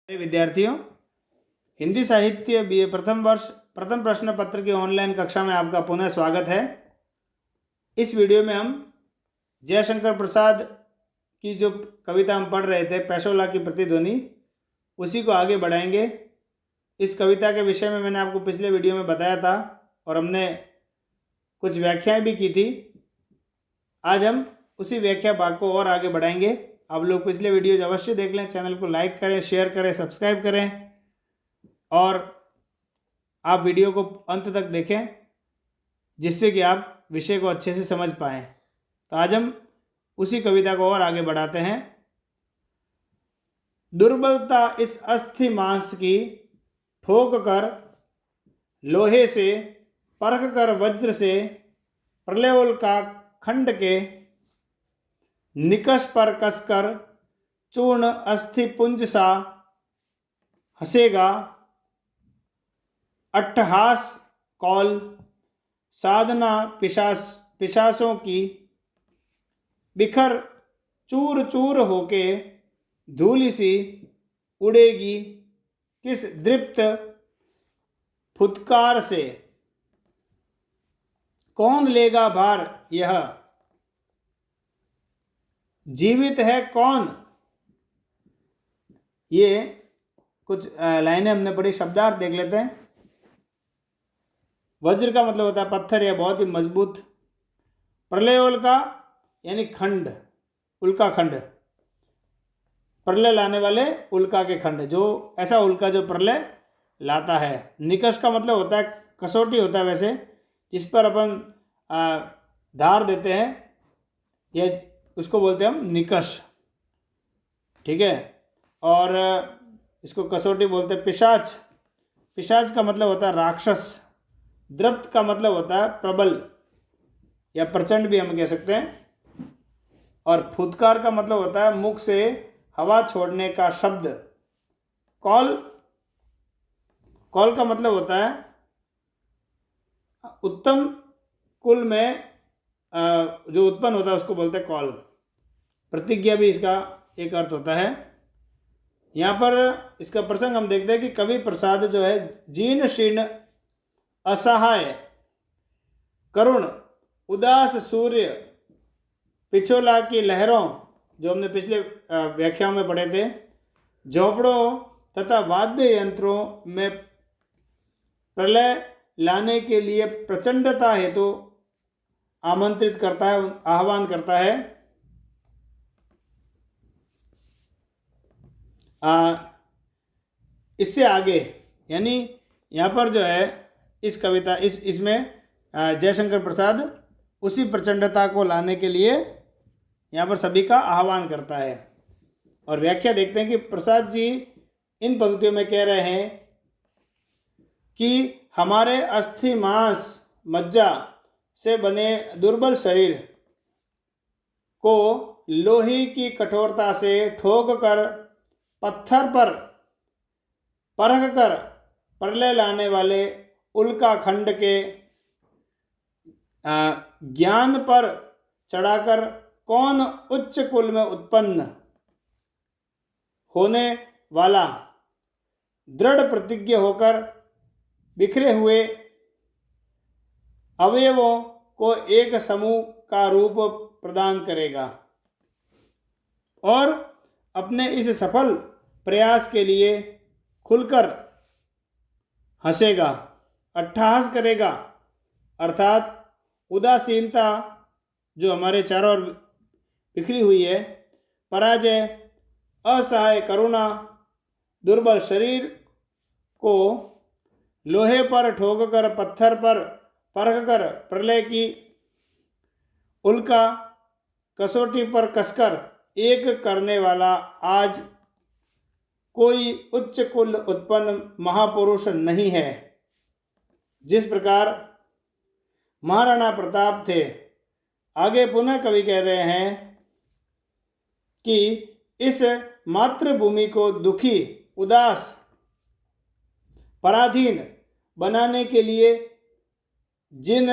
विद्यार्थियों, हिंदी साहित्य बीए प्रथम वर्ष प्रथम प्रश्न पत्र की ऑनलाइन कक्षा में आपका पुनः स्वागत है। इस वीडियो में हम जयशंकर प्रसाद की जो कविता हम पढ़ रहे थे, पेशोला की प्रतिध्वनि, उसी को आगे बढ़ाएंगे। इस कविता के विषय में मैंने आपको पिछले वीडियो में बताया था और हमने कुछ व्याख्याएं भी की थी। आज हम उसी व्याख्या भाग को और आगे बढ़ाएंगे। आप लोग पिछले वीडियोज अवश्य देख लें, चैनल को लाइक करें, शेयर करें, सब्सक्राइब करें और आप वीडियो को अंत तक देखें जिससे कि आप विषय को अच्छे से समझ पाएँ। तो आज हम उसी कविता को और आगे बढ़ाते हैं। दुर्बलता इस अस्थि मांस की ठोक कर लोहे से, परख कर वज्र से, प्रलयोल का खंड के निकष पर कसकर चूर्ण अस्थि पुंज सा हंसेगा। अट्टहास कौल साधना पिशाचों की बिखर चूर चूर होके धूलि सी उड़ेगी किस दृप्त फुत्कार से। कौन लेगा भार यह, जीवित है कौन। ये कुछ लाइनें हमने पढ़ी, शब्दार्थ देख लेते हैं। वज्र का मतलब होता है पत्थर या बहुत ही मजबूत। प्रलयोल का यानी खंड, उल्का खंड, प्रलय लाने वाले उल्का के खंड, जो ऐसा उल्का जो प्रलय लाता है। निकष का मतलब होता है कसौटी होता है वैसे, जिस पर अपन धार देते हैं, या उसको बोलते हैं हम निकष, ठीक है। और इसको कसौटी बोलते हैं। पिशाच, पिशाच का मतलब होता है राक्षस। द्रप्त का मतलब होता है प्रबल या प्रचंड भी हम कह सकते हैं। और फुत्कार का मतलब होता है मुख से हवा छोड़ने का शब्द। कौल, कौल का मतलब होता है उत्तम कुल में जो उत्पन्न होता है उसको बोलते हैं कौल। प्रतिज्ञा भी इसका एक अर्थ होता है। यहाँ पर इसका प्रसंग हम देखते हैं कि कवि प्रसाद जो है जीर्ण शीर्ण, असहाय, करुण, उदास सूर्य, पिछोला की लहरों, जो हमने पिछले व्याख्याओं में पढ़े थे, झोंपड़ों तथा वाद्य यंत्रों में प्रलय लाने के लिए प्रचंडता हेतु आमंत्रित करता है, आह्वान करता है। इससे आगे यानी यहाँ पर जो है इस कविता इसमें जयशंकर प्रसाद उसी प्रचंडता को लाने के लिए यहाँ पर सभी का आह्वान करता है। और व्याख्या देखते हैं कि प्रसाद जी इन पंक्तियों में कह रहे हैं कि हमारे अस्थि मांस मज्जा से बने दुर्बल शरीर को लोहे की कठोरता से ठोक कर पत्थर पर परख कर प्रलय लाने वाले उल्का खंड के ज्ञान पर चढ़ाकर कौन उच्च कुल में उत्पन्न होने वाला दृढ़ प्रतिज्ञ होकर बिखरे हुए अवयवों को एक समूह का रूप प्रदान करेगा और अपने इस सफल प्रयास के लिए खुलकर हंसेगा। अट्टहास करेगा अर्थात उदासीनता जो हमारे चारों ओर बिखरी हुई है, पराजय, असहाय करुणा, दुर्बल शरीर को लोहे पर ठोक कर पत्थर पर परख कर प्रलय की उल्का कसौटी पर कसकर एक करने वाला आज कोई उच्च कुल उत्पन्न महापुरुष नहीं है। जिस प्रकार महाराणा प्रताप थे। आगे पुनः कवि कह रहे हैं कि इस मातृभूमि को दुखी, उदास, पराधीन बनाने के लिए जिन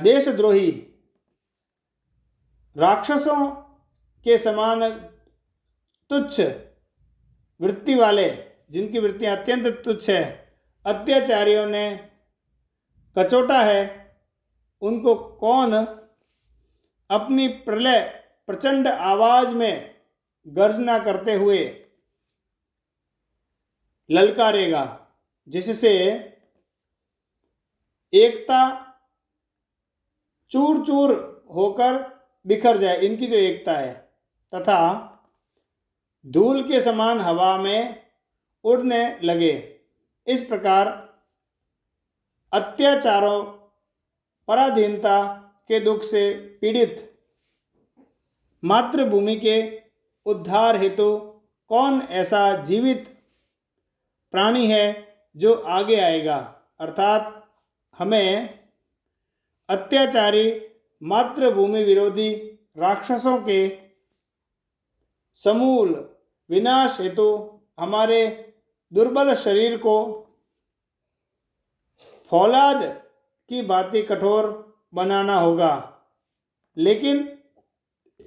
देशद्रोही राक्षसों के समान तुच्छ वृत्ति वाले, जिनकी वृत्तियां अत्यंत तुच्छ है, अत्याचारियों ने कचोटा है, उनको कौन अपनी प्रलय प्रचंड आवाज में गर्जना करते हुए ललकारेगा, जिससे एकता चूर चूर होकर बिखर जाए, इनकी जो एकता है, तथा धूल के समान हवा में उड़ने लगे। इस प्रकार अत्याचारों, पराधीनता के दुख से पीड़ित मातृभूमि के उद्धार हेतु कौन ऐसा जीवित प्राणी है जो आगे आएगा, अर्थात हमें अत्याचारी मातृभूमि विरोधी राक्षसों के समूल विनाश हेतु हमारे दुर्बल शरीर को फौलाद की भांति कठोर बनाना होगा। लेकिन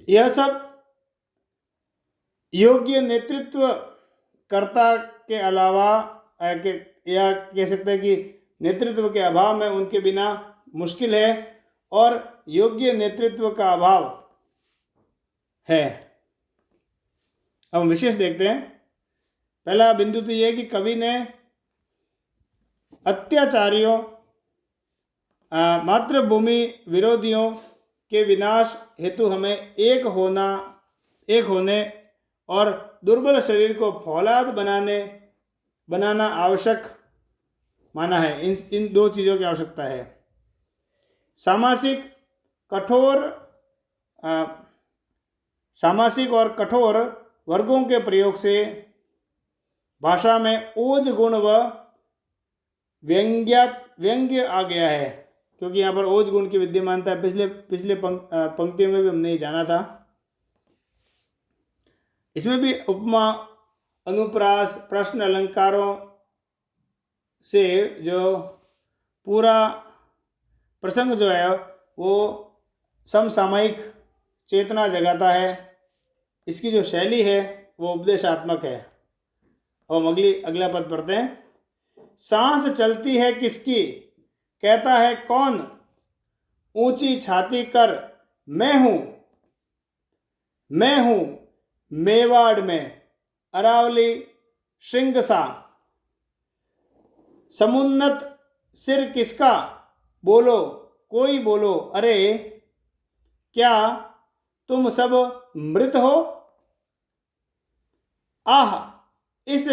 यह सब योग्य नेतृत्व कर्ता के अलावा, या कह सकते हैं कि नेतृत्व के अभाव में उनके बिना मुश्किल है, और योग्य नेतृत्व का अभाव है। अब हम विशेष देखते हैं। पहला बिंदु तो यह कि कवि ने अत्याचारियों, मातृभूमि विरोधियों के विनाश हेतु हमें एक होने और दुर्बल शरीर को फौलाद बनाना आवश्यक माना है। इन दो चीज़ों की आवश्यकता है। सामासिक और कठोर वर्गों के प्रयोग से भाषा में ओज गुण व व्यंग्य आ गया है, क्योंकि यहाँ पर ओज गुण की विद्यमानता पिछले पंक्तियों में भी हमने ये जाना था। इसमें भी उपमा, अनुप्रास, प्रश्न, अलंकारों से जो पूरा प्रसंग जो है वो समसामयिक चेतना जगाता है। इसकी जो शैली है वो उपदेशात्मक है। और हम अगला पद पढ़ते हैं। सांस चलती है किसकी, कहता है कौन, ऊंची छाती कर मैं हूं मेवाड़ में अरावली श्रृंगसा। समुन्नत सिर किसका, बोलो कोई बोलो, अरे क्या तुम सब मृत हो। आह, इस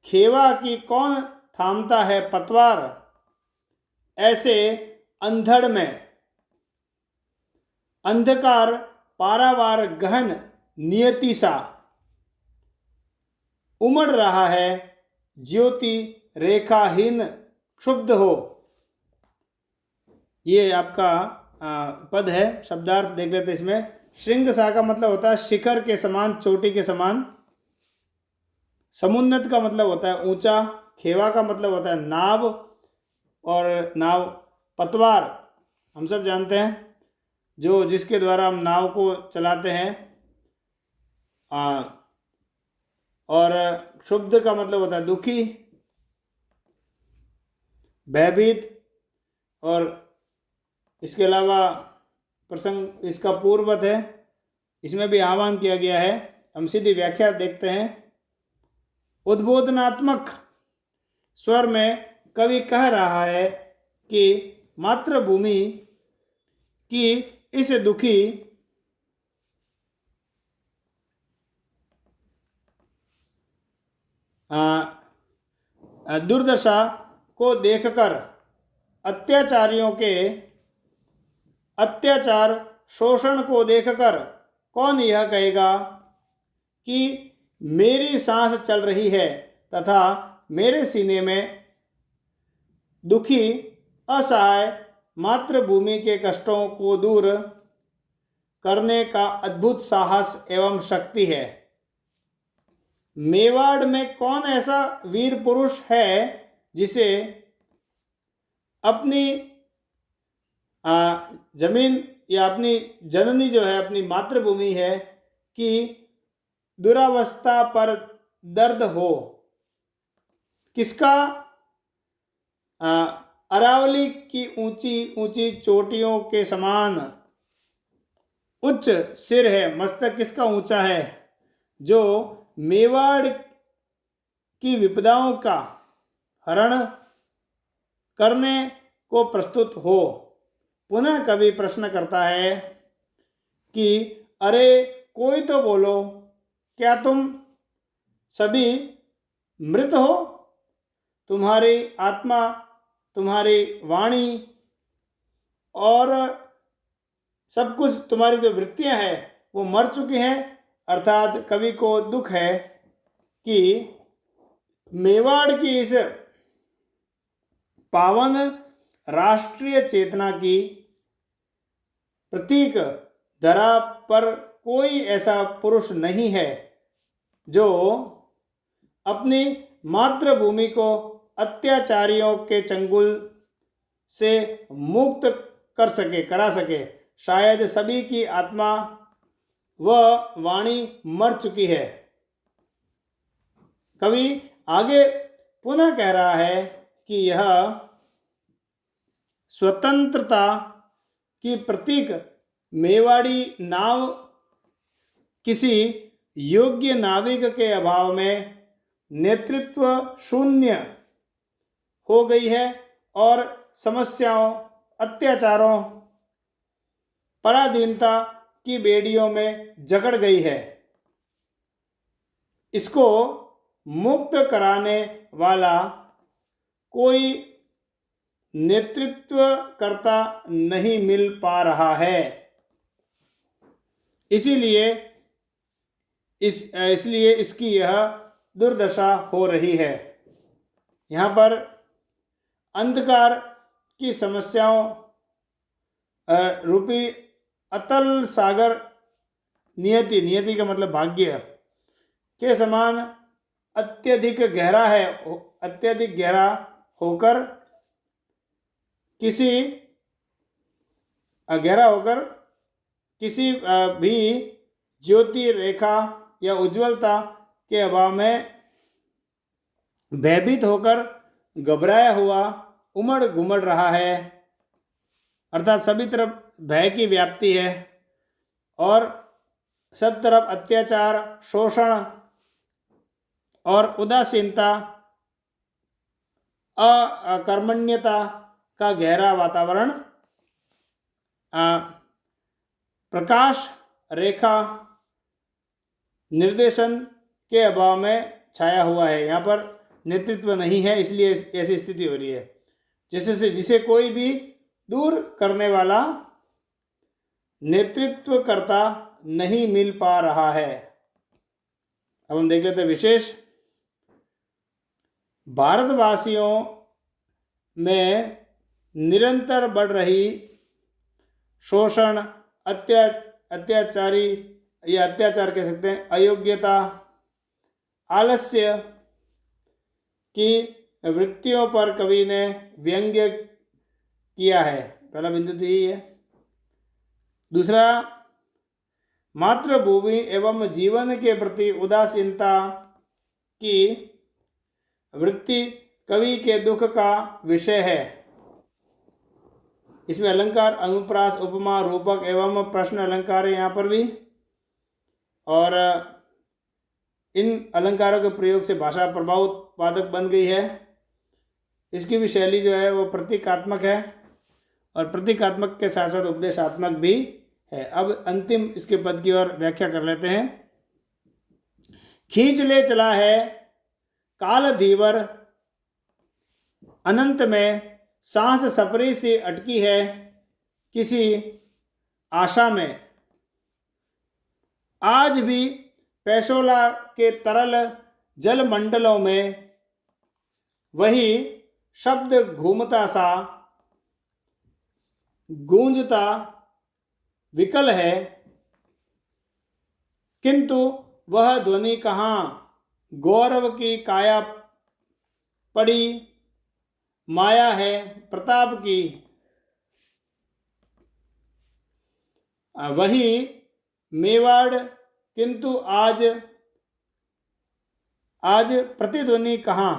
खेवा की कौन थामता है पतवार, ऐसे अंधड़ में अंधकार पारावार गहन नियति सा। उमड़ रहा है ज्योति रेखाहीन क्षुब्ध हो। ये आपका पद है। शब्दार्थ देख लेते इसमें। श्रृंग सा का मतलब होता है शिखर के समान, चोटी के समान। समुन्नत का मतलब होता है ऊंचा। खेवा का मतलब होता है नाव, और नाव पतवार हम सब जानते हैं, जिसके द्वारा हम नाव को चलाते हैं। और क्षुब्ध का मतलब होता है दुखी, भयभीत। और इसके अलावा प्रसंग इसका पूर्ववत है, इसमें भी आह्वान किया गया है। हम सीधी व्याख्या देखते हैं। उद्बोधनात्मक स्वर में कवि कह रहा है कि मातृभूमि की इस दुखी दुर्दशा को देखकर अत्याचारियों के अत्याचार शोषण को देखकर कौन यह कहेगा कि मेरी सांस चल रही है तथा मेरे सीने में दुखी असहाय मातृभूमि के कष्टों को दूर करने का अद्भुत साहस एवं शक्ति है। मेवाड़ में कौन ऐसा वीर पुरुष है जिसे अपनी जमीन या अपनी जननी जो है, अपनी मातृभूमि है कि दुरावस्था पर दर्द हो। किसका? अरावली की ऊंची ऊंची चोटियों के समान उच्च सिर है। मस्तक किसका ऊंचा है? जो मेवाड़ की विपदाओं का हरण करने को प्रस्तुत हो। पुनः कवि प्रश्न करता है कि अरे कोई तो बोलो, क्या तुम सभी मृत हो? तुम्हारी आत्मा, तुम्हारी वाणी और सब कुछ, तुम्हारी जो वृत्तियां हैं वो मर चुकी हैं। अर्थात कवि को दुख है कि मेवाड़ की इस पावन राष्ट्रीय चेतना की प्रतीक धरा पर कोई ऐसा पुरुष नहीं है जो अपनी मातृभूमि को अत्याचारियों के चंगुल से मुक्त करा सके। शायद सभी की आत्मा व वाणी मर चुकी है। कवि आगे पुनः कह रहा है कि यह स्वतंत्रता की प्रतीक मेवाड़ी नाव किसी योग्य नाविक के अभाव में नेतृत्व शून्य हो गई है और समस्याओं, अत्याचारों, पराधीनता की बेड़ियों में जकड़ गई है। इसको मुक्त कराने वाला कोई नेतृत्व करता नहीं मिल पा रहा है। इसलिए इसकी यह दुर्दशा हो रही है। यहाँ पर अंधकार की समस्याओं रूपी अतल सागर नियति का मतलब भाग्य के समान अत्यधिक गहरा होकर किसी भी ज्योति रेखा या उज्ज्वलता के अभाव में भयभीत होकर घबराया हुआ उमड़ घुमड़ रहा है। अर्थात सभी तरफ भय की व्याप्ति है और सब तरफ अत्याचार, शोषण और उदासीनता, अकर्मण्यता का गहरा वातावरण प्रकाश रेखा निर्देशन के अभाव में छाया हुआ है। यहाँ पर नेतृत्व नहीं है, इसलिए ऐसी स्थिति हो रही है जिसे कोई भी दूर करने वाला नेतृत्व करता नहीं मिल पा रहा है। अब हम देख लेते हैं विशेष। भारतवासियों में निरंतर बढ़ रही शोषण, अत्याचारी या अत्याचार कह सकते हैं, अयोग्यता, आलस्य की वृत्तियों पर कवि ने व्यंग्य किया है। पहला बिंदु तो यही है। दूसरा, मातृभूमि एवं जीवन के प्रति उदासीनता की वृत्ति कवि के दुख का विषय है। इसमें अलंकार, अनुप्रास, उपमा, रूपक एवं प्रश्न अलंकार है यहाँ पर भी, और इन अलंकारों के प्रयोग से भाषा प्रभावोत्पादक बन गई है। इसकी भी शैली जो है वो प्रतीकात्मक है और प्रतीकात्मक के साथ साथ उपदेशात्मक भी है। अब अंतिम इसके पद की ओर व्याख्या कर लेते हैं। खींच ले चला है काल धीवर, अनंत में सांस सपरी सी अटकी है किसी आशा में। आज भी पैशोला के तरल जल मंडलों में वही शब्द घूमता सा गूंजता विकल है, किंतु वह ध्वनि कहाँ गौरव की काया पड़ी माया है प्रताप की। वही मेवाड़, किंतु आज प्रतिध्वनि कहाँ।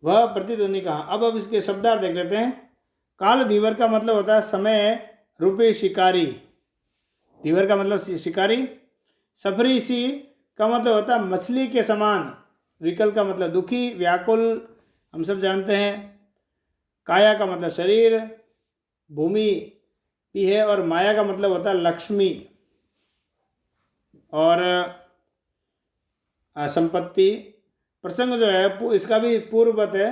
वह प्रतिध्वनि कहाँ। अब इसके शब्दार्थ देख लेते हैं। काल धीवर का मतलब होता है समय रूपी शिकारी। धीवर का मतलब शिकारी। सफरी सी का मतलब होता है मछली के समान। विकल का मतलब दुखी, व्याकुल हम सब जानते हैं। काया का मतलब शरीर, भूमि भी है, और माया का मतलब होता है लक्ष्मी और संपत्ति। प्रसंग जो है इसका भी पूर्ववत है।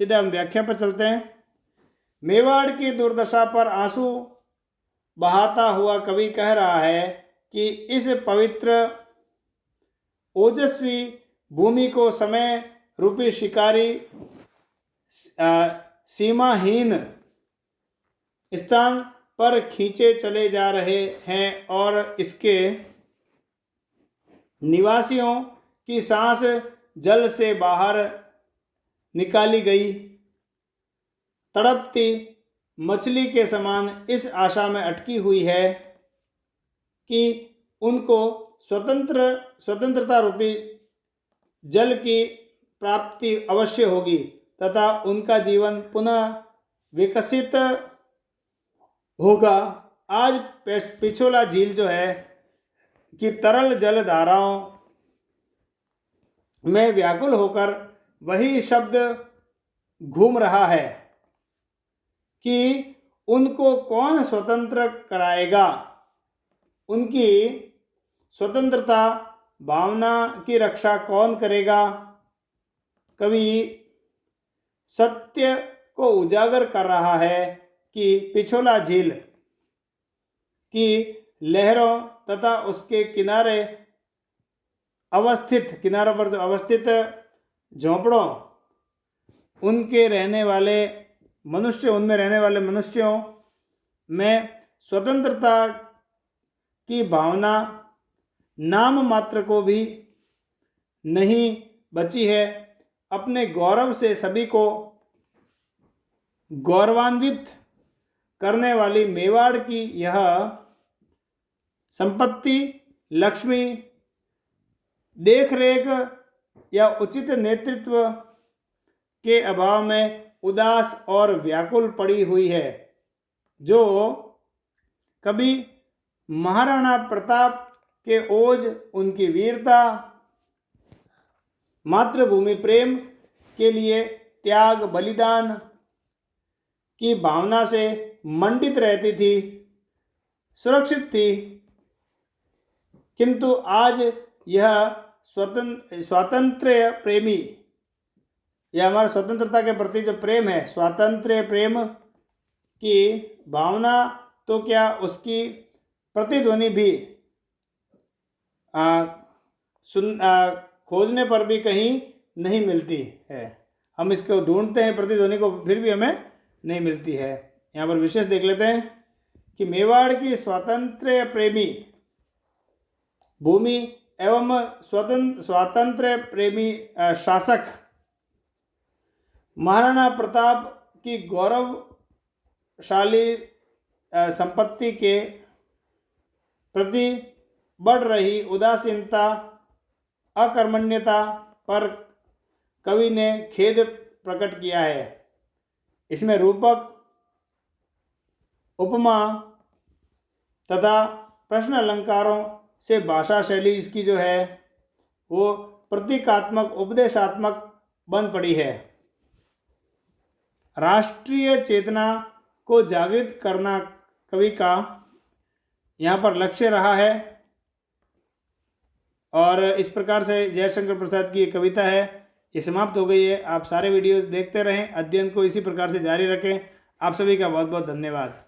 सीधे हम व्याख्या पर चलते हैं। मेवाड़ की दुर्दशा पर आंसू बहाता हुआ कवि कह रहा है कि इस पवित्र ओजस्वी भूमि को समय रूपी शिकारी सीमाहीन स्थान पर खींचे चले जा रहे हैं और इसके निवासियों की सांस जल से बाहर निकाली गई तड़पती मछली के समान इस आशा में अटकी हुई है कि उनको स्वतंत्रता रूपी जल की प्राप्ति अवश्य होगी तथा उनका जीवन पुनः विकसित होगा। आज पिछोला झील जो है कि तरल जल धाराओं में व्याकुल होकर वही शब्द घूम रहा है कि उनको कौन स्वतंत्र कराएगा। उनकी स्वतंत्रता भावना की रक्षा कौन करेगा। कवि सत्य को उजागर कर रहा है कि पिछोला झील की लहरों तथा उसके किनारों पर जो अवस्थित झोंपड़ों उनमें रहने वाले मनुष्यों में स्वतंत्रता की भावना नाम मात्र को भी नहीं बची है। अपने गौरव से सभी को गौरवान्वित करने वाली मेवाड़ की यह संपत्ति लक्ष्मी देखरेख या उचित नेतृत्व के अभाव में उदास और व्याकुल पड़ी हुई है। जो कभी महाराणा प्रताप के ओज, उनकी वीरता, मातृभूमि प्रेम के लिए त्याग बलिदान की भावना से मंडित रहती थी, सुरक्षित थी, किंतु आज यह स्वातंत्र्य प्रेमी, यह हमारा स्वतंत्रता के प्रति जो प्रेम है, स्वातंत्र्य प्रेम की भावना तो क्या उसकी प्रतिध्वनि भी खोजने पर भी कहीं नहीं मिलती है। हम इसको ढूंढते हैं प्रतिध्वनि को, फिर भी हमें नहीं मिलती है। यहाँ पर विशेष देख लेते हैं कि मेवाड़ की स्वातंत्र्य प्रेमी भूमि एवं स्वातंत्र्य प्रेमी शासक महाराणा प्रताप की गौरवशाली संपत्ति के प्रति बढ़ रही उदासीनता, अकर्मण्यता पर कवि ने खेद प्रकट किया है। इसमें रूपक, उपमा तथा प्रश्न अलंकारों से भाषा शैली इसकी जो है वो प्रतीकात्मक, उपदेशात्मक बन पड़ी है। राष्ट्रीय चेतना को जागृत करना कवि का यहाँ पर लक्ष्य रहा है। और इस प्रकार से जयशंकर प्रसाद की ये कविता है, ये समाप्त हो गई है। आप सारे वीडियोस देखते रहें, अध्ययन को इसी प्रकार से जारी रखें। आप सभी का बहुत बहुत धन्यवाद।